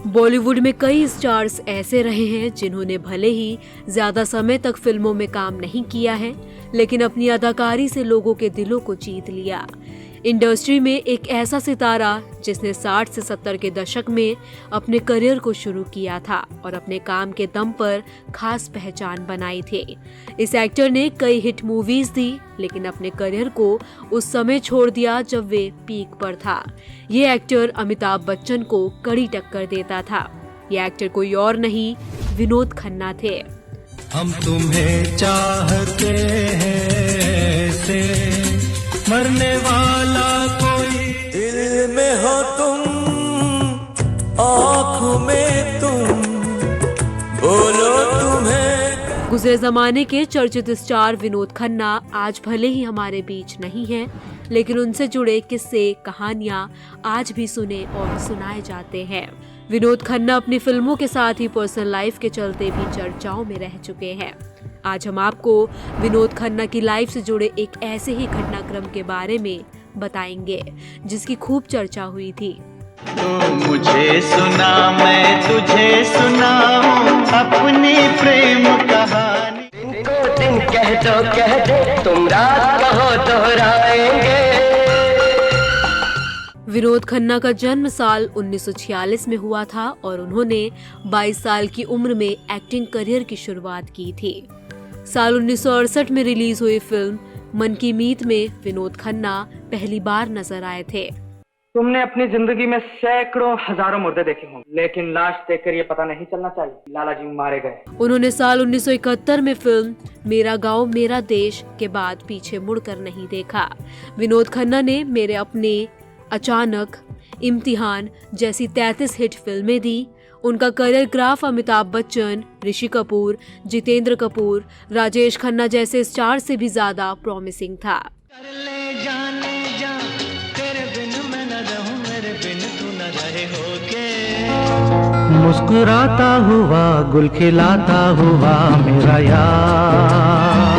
बॉलीवुड में कई स्टार्स ऐसे रहे हैं जिन्होंने भले ही ज्यादा समय तक फिल्मों में काम नहीं किया है, लेकिन अपनी अदाकारी से लोगों के दिलों को जीत लिया। इंडस्ट्री में एक ऐसा सितारा जिसने 60 से 70 के दशक में अपने करियर को शुरू किया था और अपने काम के दम पर खास पहचान बनाई थी। इस एक्टर ने कई हिट मूवीज दी, लेकिन अपने करियर को उस समय छोड़ दिया जब वे पीक पर था। ये एक्टर अमिताभ बच्चन को कड़ी टक्कर देता था। ये एक्टर कोई और नहीं, विनोद खन्ना थे। हम तुम्हें चाहते हैं से मरने वाला कोई, दिल में हो तुम, आँखों में तुम, बोलो तुम्हें। गुजरे जमाने के चर्चित स्टार विनोद खन्ना आज भले ही हमारे बीच नहीं हैं, लेकिन उनसे जुड़े किस्से कहानियां आज भी सुने और सुनाए जाते हैं। विनोद खन्ना अपनी फिल्मों के साथ ही पर्सनल लाइफ के चलते भी चर्चाओं में रह चुके हैं। आज हम आपको विनोद खन्ना की लाइफ से जुड़े एक ऐसे ही घटनाक्रम के बारे में बताएंगे जिसकी खूब चर्चा हुई थी। तो मुझे सुना, मैं तुझे सुनाऊं अपनी प्रेम कहानी। दिन को दिन कह दे, तुम रात कहो दोहराएंगे। विनोद खन्ना का जन्म साल 1946 में हुआ था और उन्होंने 22 साल की उम्र में एक्टिंग करियर की शुरुआत की थी। साल 1968 में रिलीज हुई फिल्म मन की मीत में विनोद खन्ना पहली बार नजर आए थे। तुमने अपनी जिंदगी में सैकड़ों हजारों मुर्दे देखे होंगे, लेकिन लाश देखकर ये पता नहीं चलना चाहिए लाला जी मारे गए। उन्होंने साल 1971 में फिल्म मेरा गांव मेरा देश के बाद पीछे मुड़कर नहीं देखा। विनोद खन्ना ने मेरे अपने, अचानक, इम्तिहान जैसी 33 हिट फिल्में दी। उनका करियर ग्राफ अमिताभ बच्चन, ऋषि कपूर, जितेंद्र कपूर, राजेश खन्ना जैसे स्टार से भी ज्यादा प्रॉमिसिंग था। मुस्कुराता हुआ गुल खिलाता हुआ मेरा यार।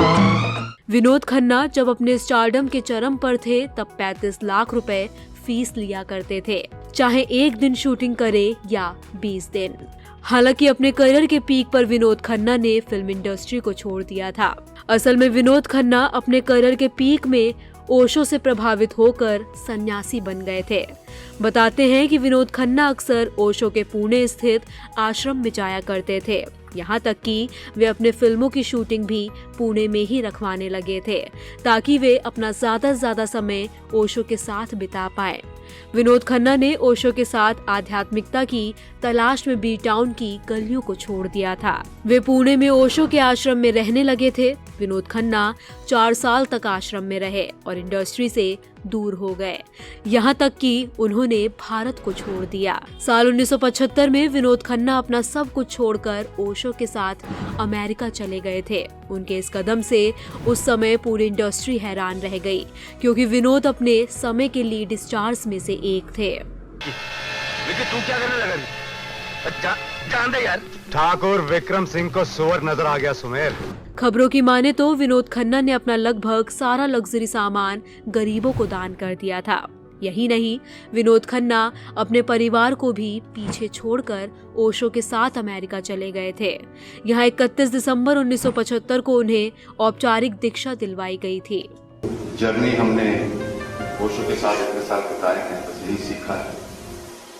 विनोद खन्ना जब अपने स्टारडम के चरम पर थे तब 35 लाख रुपए फीस लिया करते थे, चाहे एक दिन शूटिंग करे या 20 दिन। हालांकि अपने करियर के पीक पर विनोद खन्ना ने फिल्म इंडस्ट्री को छोड़ दिया था। असल में विनोद खन्ना अपने करियर के पीक में ओशो से प्रभावित होकर सन्यासी बन गए थे। बताते हैं कि विनोद खन्ना अक्सर ओशो के पुणे स्थित आश्रम में जाया करते थे, यहाँ तक कि वे अपने फिल्मों की शूटिंग भी पुणे में ही रखवाने लगे थे ताकि वे अपना ज्यादा से ज्यादा समय ओशो के साथ बिता पाए। विनोद खन्ना ने ओशो के साथ आध्यात्मिकता की तलाश में बी टाउन की गलियों को छोड़ दिया था। वे पुणे में ओशो के आश्रम में रहने लगे थे। विनोद खन्ना 4 साल तक आश्रम में रहे और इंडस्ट्री से दूर हो गए, यहाँ तक कि उन्होंने भारत को छोड़ दिया। साल 1975 में विनोद खन्ना अपना सब कुछ छोड़कर ओशो के साथ अमेरिका चले गए थे। उनके इस कदम से उस समय पूरी इंडस्ट्री हैरान रह गई, क्योंकि विनोद अपने समय के लीड स्टार्स में से एक थे। तू क्या करने लगा? जान दे यार। ठाकुर विक्रम सिंह को सुअर नजर आ गया सुमेर। खबरों की माने तो विनोद खन्ना ने अपना लगभग सारा लग्जरी सामान गरीबों को दान कर दिया था। यही नहीं, विनोद खन्ना अपने परिवार को भी पीछे छोड़कर ओशो के साथ अमेरिका चले गए थे। यहाँ 31 दिसंबर 1975 को उन्हें औपचारिक दीक्षा दिलवाई गई थी। जर्नी हमने ओशो के साथ अपने साथ बिताए हैं, बस यही सीखा है,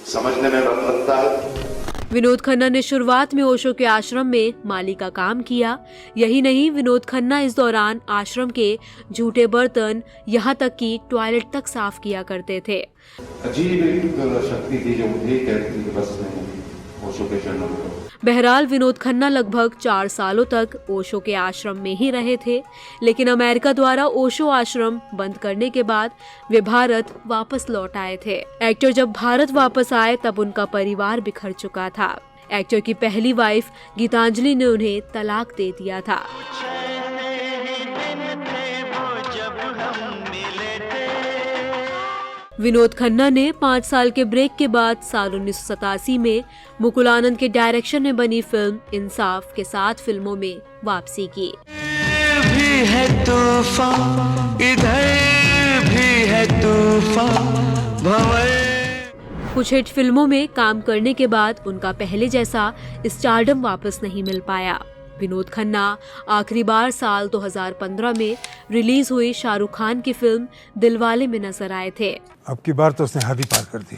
समझने में वक्त लगता है। विनोद खन्ना ने शुरुआत में ओशो के आश्रम में माली का काम किया। यही नहीं, विनोद खन्ना इस दौरान आश्रम के झूठे बर्तन, यहाँ तक कि टॉयलेट तक साफ किया करते थे। अजीब एक शक्ति थी जो मुझे कहती थी बस नहीं, ओशो के चरणों में। बहरहाल विनोद खन्ना लगभग 4 सालों तक ओशो के आश्रम में ही रहे थे, लेकिन अमेरिका द्वारा ओशो आश्रम बंद करने के बाद वे भारत वापस लौट आए थे। एक्टर जब भारत वापस आए तब उनका परिवार बिखर चुका था। एक्टर की पहली वाइफ गीतांजलि ने उन्हें तलाक दे दिया था। विनोद खन्ना ने 5 साल के ब्रेक के बाद साल 1987 में मुकुल आनंद के डायरेक्शन में बनी फिल्म इंसाफ के साथ फिल्मों में वापसी की। भी है तूफान, इधर भी है तूफान, भंवर कुछ हिट फिल्मों में काम करने के बाद उनका पहले जैसा स्टारडम वापस नहीं मिल पाया। विनोद खन्ना आखिरी बार साल 2015 में रिलीज हुई शाहरुख खान की फिल्म दिलवाले में नजर आए थे। अब की बार तो उसने हद ही पार कर दी।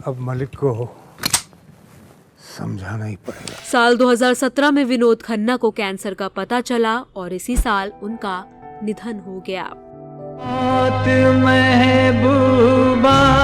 अब मलिक को समझाना ही पड़ेगा। साल 2017 में विनोद खन्ना को कैंसर का पता चला और इसी साल उनका निधन हो गया। महबूबा